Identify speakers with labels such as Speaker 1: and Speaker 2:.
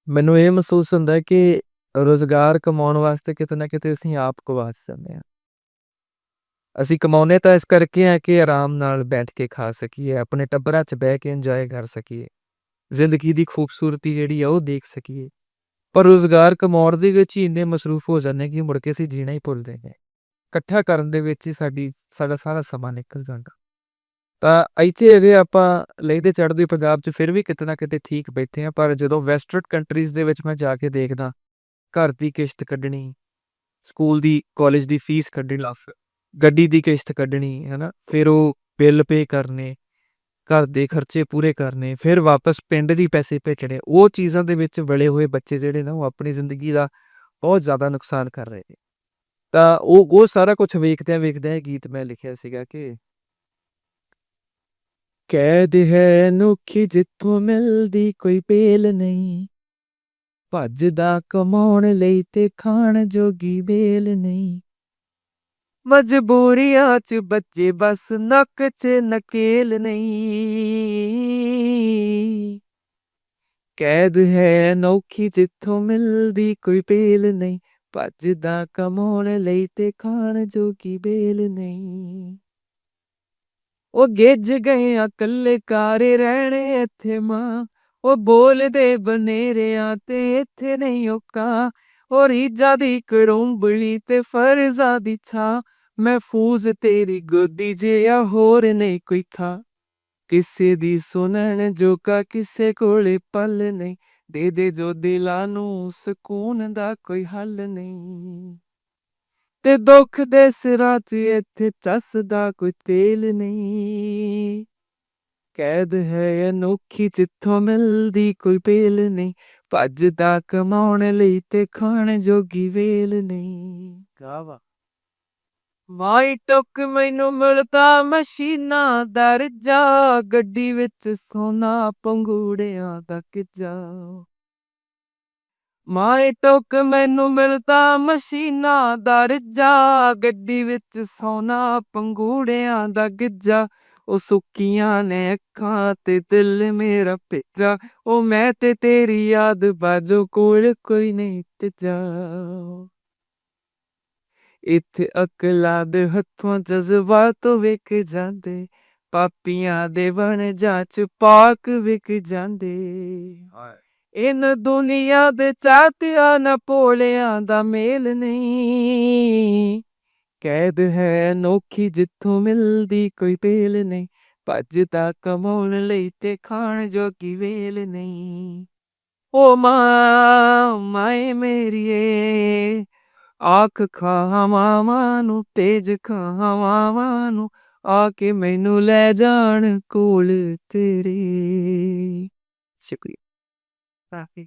Speaker 1: ਮੈਨੂੰ ਇਹ ਮਹਿਸੂਸ ਹੁੰਦਾ ਹੈ ਕਿ ਰੁਜ਼ਗਾਰ ਕਮਾਉਣ ਵਾਸਤੇ ਕਿਤੇ ਨਾ ਕਿਤੇ ਅਸੀਂ ਆਪ ਗਵਾਚ ਜਾਂਦੇ ਹਾਂ। ਅਸੀਂ ਕਮਾਉਂਦੇ ਤਾਂ ਇਸ ਕਰਕੇ ਆ ਕਿ ਆਰਾਮ ਨਾਲ ਬੈਠ ਕੇ ਖਾ ਸਕੀਏ, ਆਪਣੇ ਟੱਬਰਾਂ 'ਚ ਬਹਿ ਕੇ ਇੰਜੋਏ ਕਰ ਸਕੀਏ, ਜ਼ਿੰਦਗੀ ਦੀ ਖੂਬਸੂਰਤੀ ਜਿਹੜੀ ਆ ਉਹ ਦੇਖ ਸਕੀਏ। ਪਰ ਰੁਜ਼ਗਾਰ ਕਮਾਉਣ ਦੇ ਵਿੱਚ ਹੀ ਇੰਨੇ ਮਸਰੂਫ ਹੋ ਜਾਂਦੇ ਕਿ ਮੁੜ ਕੇ ਅਸੀਂ ਜੀਣਾ ਹੀ ਭੁੱਲ ਜਾਂਦੇ ਹਾਂ। ਇਕੱਠਾ ਕਰਨ ਦੇ ਵਿੱਚ ਹੀ ਸਾਡਾ ਸਾਰਾ ਸਮਾਂ ਨਿਕਲ ਜਾਂਦਾ। ਤਾਂ ਇੱਥੇ ਅਜੇ ਆਪਾਂ ਲਹਿੰਦੇ ਚੜ੍ਹਦੇ ਪੰਜਾਬ 'ਚ ਫਿਰ ਵੀ ਕਿਤੇ ਨਾ ਕਿਤੇ ਠੀਕ ਬੈਠੇ ਹਾਂ, ਪਰ ਜਦੋਂ ਵੈਸਟਰਨ ਕੰਟਰੀਜ਼ ਦੇ ਵਿੱਚ ਮੈਂ ਜਾ ਕੇ ਦੇਖਦਾ, ਘਰ ਦੀ ਕਿਸ਼ਤ ਕੱਢਣੀ, ਸਕੂਲ ਦੀ, ਕਾਲਜ ਦੀ ਫੀਸ ਕੱਢਣੀ, ਗੱਡੀ ਦੀ ਕਿਸ਼ਤ ਕੱਢਣੀ, ਹੈ ਨਾ? ਫਿਰ ਉਹ ਬਿੱਲ ਪੇ ਕਰਨੇ, ਘਰ ਦੇ ਖਰਚੇ ਪੂਰੇ ਕਰਨੇ, ਫਿਰ ਵਾਪਸ ਪਿੰਡ ਦੀ ਪੈਸੇ ਭੇਜਣੇ, ਉਹ ਚੀਜ਼ਾਂ ਦੇ ਵਿੱਚ ਵਲੇ ਹੋਏ ਬੱਚੇ ਜਿਹੜੇ ਨਾ ਉਹ ਆਪਣੀ ਜ਼ਿੰਦਗੀ ਦਾ ਬਹੁਤ ਜ਼ਿਆਦਾ ਨੁਕਸਾਨ ਕਰ ਰਹੇ ਨੇ। ਤਾਂ ਉਹ ਸਾਰਾ ਕੁਛ ਵੇਖਦਿਆਂ ਇਹ ਗੀਤ ਮੈਂ ਲਿਖਿਆ ਸੀਗਾ ਕਿ ਕੈਦ ਹੈ ਅਨੋਖੀ ਜਿੱਥੋਂ ਮਿਲਦੀ ਕੋਈ ਬੇਲ ਨਹੀਂ, ਭੱਜਦਾ ਕਮਾਉਣ ਲਈ ਤੇ ਖਾਣ ਜੋਗੀ ਵੇਲ ਨਹੀਂ, ਮਜਬੂਰੀਆਂ 'ਚ ਬੱਚੇ ਬਸ ਨੱਕ 'ਚ ਨਕੇਲ ਨਹੀਂ। ਕੈਦ ਹੈ ਅਨੋਖੀ ਜਿੱਥੋਂ ਮਿਲਦੀ ਕੋਈ ਬੇਲ ਨਹੀਂ, ਭੱਜਦਾ ਕਮਾਉਣ ਲਈ ਤੇ ਖਾਣ ਜੋਗੀ ਵੇਲ ਨਹੀਂ। ਉਹ ਗਿੱਝ ਗਏ ਆ ਕੱਲੇ ਕਾਰੇ ਰਹਿਣੇ ਇੱਥੇ ਮਾਂ, ਉਹ ਬੋਲਦੇ ਬਨੇਰਿਆਂ ਤੇ ਇੱਥੇ ਨਹੀਂ ਓਕਾ, ਉਹ ਰੀਝਾਂ ਦੀ ਕਰੂੰਬਲੀ ਤੇ ਫਰਜ਼ਾਂ ਦੀ ਛਾਂ, ਮਹਿਫੂਜ਼ ਤੇਰੀ ਗੋਦੀ ਜਿਹਾ ਹੋਰ ਨਹੀਂ ਕੋਈ ਥਾਂ, ਕਿਸੇ ਦੀ ਸੁਣਨ ਜੋਗਾ ਕਿਸੇ ਕੋਲੇ ਪਲ ਨਹੀਂ, ਦੇ ਜੋ ਦਿਲਾਂ ਨੂੰ ਸਕੂਨ ਦਾ ਕੋਈ ਹੱਲ ਨਹੀਂ, ਤੇ ਦੁੱਖ ਦੇ ਸਿਰਾਂ 'ਚ ਇੱਥੇ ਚੱਸਦਾ ਕੋਈ ਤੇਲ ਨਹੀਂ। ਕੈਦ ਹੈ ਅਨੋਖੀ ਜਿੱਥੋਂ ਮਿਲਦੀ ਕੋਈ ਬੇਲ ਨਹੀਂ, ਭੱਜਦਾ ਕਮਾਉਣ ਲਈ ਤੇ ਖਾਣ ਜੋਗੀ ਵੇਲ ਨਹੀਂ। ਗਾਵਾ ਮਾਈ ਟੁੱਕ ਮੈਨੂੰ ਮਿਲਦਾ ਮਸ਼ੀਨਾਂ ਦਾ ਰੱਜਾ, ਗੱਡੀ ਵਿੱਚ ਸੋਨਾ ਪੰਗੂੜਿਆਂ ਦਾ ਕਿੱਜਾ। ਮਾਏ ਟੁੱਕ ਮੈਨੂੰ ਮਿਲਦਾ ਮਸ਼ੀਨਾਂ ਦਾ ਰੱਜਾ, ਗੱਡੀ ਵਿੱਚ ਸੋਨਾ ਪੰਗੂੜਿਆਂ ਦਾ ਗਿੱਜਾ, ਉਹ ਸੁੱਕੀਆਂ ਨੇ ਅੱਖਾਂ ਤੇ ਦਿਲ ਮੇਰਾ ਭਿੱਜਾ, ਉਹ ਮੈਂ ਤੇ ਤੇਰੀ ਯਾਦ ਬਾਝੋਂ ਕੋਲ ਕੋਈ ਨਹੀਂ ਤੀਜਾ। ਇੱਥੇ ਅਕਲਾਂ ਦੇ ਹੱਥੋਂ ਜਜ਼ਬਾਤ ਵਿਕ ਜਾਂਦੇ, ਪਾਪੀਆਂ ਦੇ ਵਣਜਾਂ 'ਚ ਪਾਕ ਵਿਕ ਜਾਂਦੇ, ਇਨ ਦੁਨੀਆ ਦੇ ਚਾਹਤਿਆਂ ਨਾ ਭੋਲਿਆਂ ਦਾ ਮੇਲ ਨਹੀਂ। ਕੈਦ ਹੈ ਅਨੋਖੀ ਜਿੱਥੋਂ ਮਿਲਦੀ ਕੋਈ ਬੇਲ ਨਹੀਂ, ਭੱਜਦਾ ਕਮਾਉਣ ਲਈ ਤੇ ਖਾਣ ਜੋਗੀ ਵੇਲ ਨਹੀਂ। ਓ ਮਾਂ ਮਾਏ ਮੇਰੀਏ, ਆਖ ਖਾਵਾਂ ਨੂੰ ਤੇਜ ਖਾਵਾਂ ਨੂੰ, ਆ ਕੇ ਮੈਨੂੰ ਲੈ ਜਾਣ ਕੋਲ ਤੇਰੇ। ਸ਼ੁਕਰੀਆ। ਕਾਫੀ